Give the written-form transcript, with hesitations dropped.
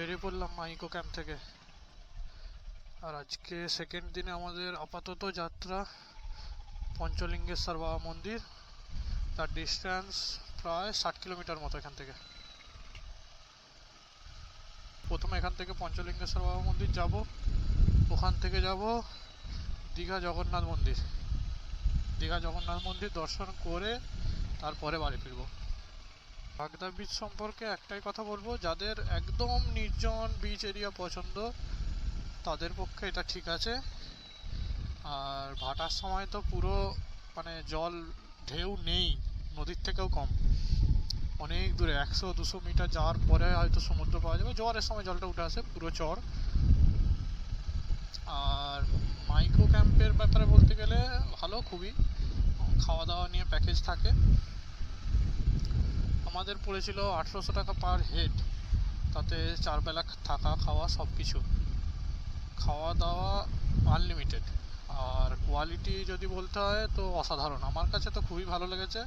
বেরিয়ে পড়লাম মাইকো ক্যাম্প থেকে। আর আজকে সেকেন্ড দিনে আমাদের আপাতত যাত্রা পঞ্চলিঙ্গেশ্বর বাবা মন্দির। তার ডিস্টেন্স প্রায় 60 কিলোমিটার মতো এখান থেকে। প্রথমে এখান থেকে পঞ্চলিঙ্গেশ্বর বাবা মন্দির যাব, ওখান থেকে যাব দীঘা জগন্নাথ মন্দির। দীঘা জগন্নাথ মন্দির দর্শন করে তারপরে বাড়ি ফিরবো। বাগদা বিচ সম্পর্কে একটাই কথা বলবো, যাদের একদম নির্জন বিচ এরিয়া পছন্দ তাদের পক্ষে এটা ঠিক আছে। আর ভাটার সময় তো পুরো মানে জল ঢেউ নেই, নদীর থেকেও কম, অনেক দূরে 100-200 মিটার যাওয়ার পরে হয়তো সমুদ্র পাওয়া যাবে। জোয়ারের সময় জলটা উঠে আসে, পুরো চর। আর মাইক্রো ক্যাম্পের ব্যাপারে বলতে গেলে ভালো, খুবই খাওয়া দাওয়া নিয়ে প্যাকেজ থাকে। আমাদের পড়েছিল 1800 টাকা পার হেড, তাতে 4 বেলা থাকা খাওয়া সব কিছু, খাওয়া দাওয়া আনলিমিটেড। আর কোয়ালিটি যদি বলতে হয় তো অসাধারণ, আমার কাছে তো খুবই ভালো লেগেছে।